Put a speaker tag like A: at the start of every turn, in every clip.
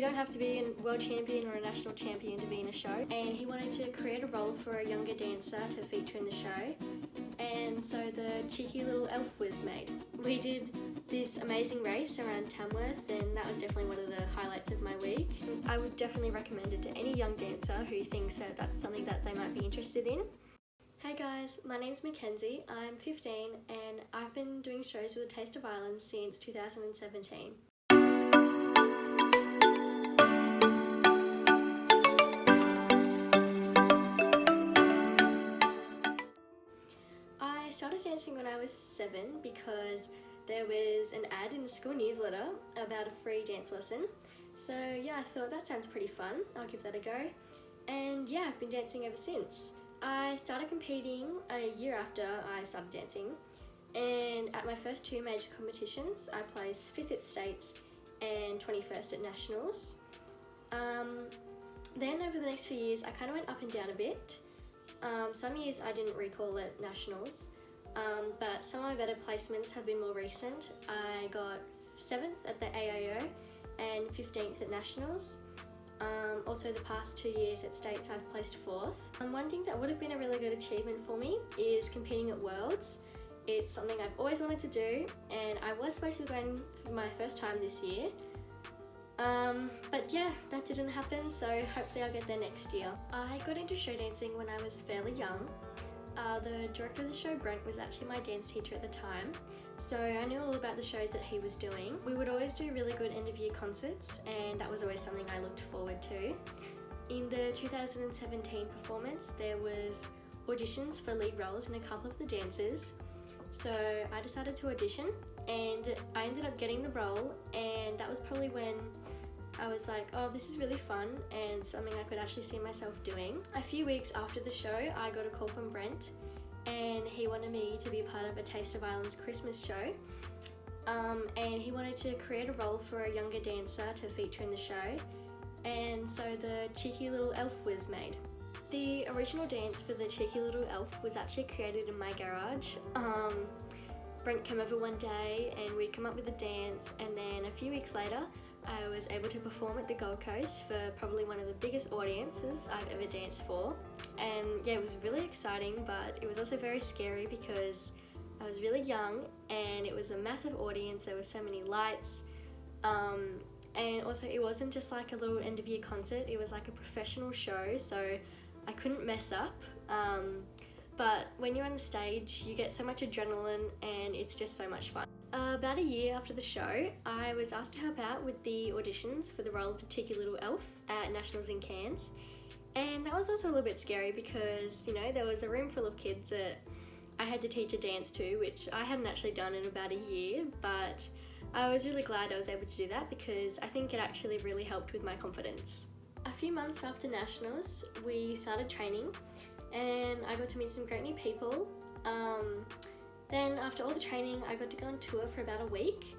A: don't have to be a world champion or a national champion to be in a show, and he wanted to create a role for a younger dancer to feature in the show, and so the cheeky little elf was made. We did this amazing race around Tamworth, and that was definitely one of the highlights of my week. I would definitely recommend it to any young dancer who thinks that that's something that they might be interested in. Hey guys, my name's Mackenzie, I'm 15 and I've been doing shows with A Taste of Ireland since 2017. I started dancing when I was 7 because there was an ad in the school newsletter about a free dance lesson. So yeah, I thought that sounds pretty fun, I'll give that a go. And yeah, I've been dancing ever since. I started competing a year after I started dancing, and at my first 2 major competitions I placed 5th at states and 21st at nationals. Then over the next few years I kind of went up and down a bit. Some years I didn't recall at nationals, but some of my better placements have been more recent. I got 7th at the AIO and 15th at nationals. Also the past 2 years at states I've placed 4th. One thing that would have been a really good achievement for me is competing at Worlds. It's something I've always wanted to do, and I was supposed to be going for my first time this year. But yeah, that didn't happen, so hopefully I'll get there next year. I got into show dancing when I was fairly young. The director of the show, Brent, was actually my dance teacher at the time, so I knew all about the shows that he was doing. We would always do really good end of year concerts, and that was always something I looked forward to. In the 2017 performance, there was auditions for lead roles in a couple of the dances, so I decided to audition, and I ended up getting the role, and that was probably when I was like, oh, this is really fun and something I could actually see myself doing. A few weeks after the show, I got a call from Brent, and he wanted me to be part of A Taste of Ireland's Christmas show. And he wanted to create a role for a younger dancer to feature in the show, and so the cheeky little elf was made. The original dance for the cheeky little elf was actually created in my garage. Brent came over one day and we come up with a dance, and then a few weeks later I was able to perform at the Gold Coast for probably one of the biggest audiences I've ever danced for. And yeah, it was really exciting, but it was also very scary because I was really young and it was a massive audience. There were so many lights, and also it wasn't just like a little end of year concert, it was like a professional show, so I couldn't mess up. But when you're on the stage, you get so much adrenaline and it's just so much fun. About a year after the show, I was asked to help out with the auditions for the role of the cheeky little elf at Nationals in Cairns. And that was also a little bit scary because, you know, there was a room full of kids that I had to teach a dance to, which I hadn't actually done in about a year, but I was really glad I was able to do that because I think it actually really helped with my confidence. A few months after Nationals, we started training, and I got to meet some great new people. Then after all the training, I got to go on tour for about a week.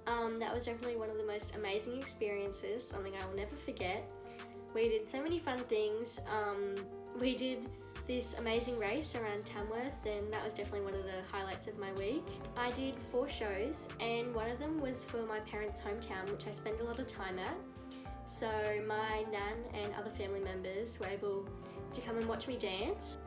A: That was definitely one of the most amazing experiences, something I will never forget. We did so many fun things. We did this amazing race around Tamworth, and that was definitely one of the highlights of my week. I did 4 shows, and one of them was for my parents' hometown, which I spend a lot of time at. So my nan and other family members were able to come and watch me dance,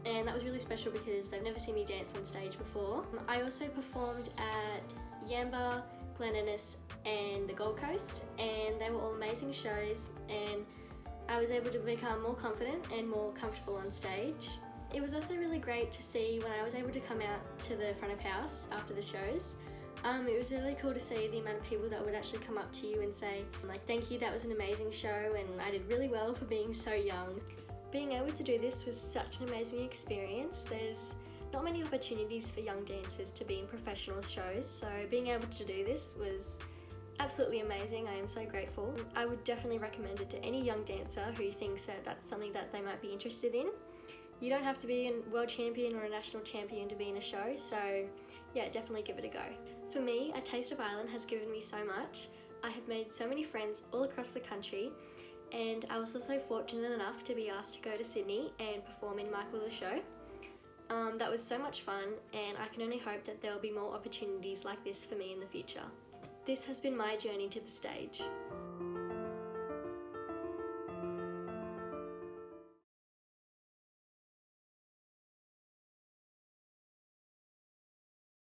A: and that was really special because they've never seen me dance on stage before. I also performed at Yamba, Glen Innes and the Gold Coast, and they were all amazing shows, and I was able to become more confident and more comfortable on stage. It was also really great to see when I was able to come out to the front of house after the shows. It was really cool to see the amount of people that would actually come up to you and say, like, thank you, that was an amazing show and I did really well for being so young. Being able to do this was such an amazing experience. There's not many opportunities for young dancers to be in professional shows, so being able to do this was absolutely amazing. I am so grateful. I would definitely recommend it to any young dancer who thinks that that's something that they might be interested in. You don't have to be a world champion or a national champion to be in a show, so yeah, definitely give it a go. For me, A Taste of Ireland has given me so much. I have made so many friends all across the country, and I was also fortunate enough to be asked to go to Sydney and perform in Michael the Show. That was so much fun, and I can only hope that there will be more opportunities like this for me in the future. This has been my journey to the stage.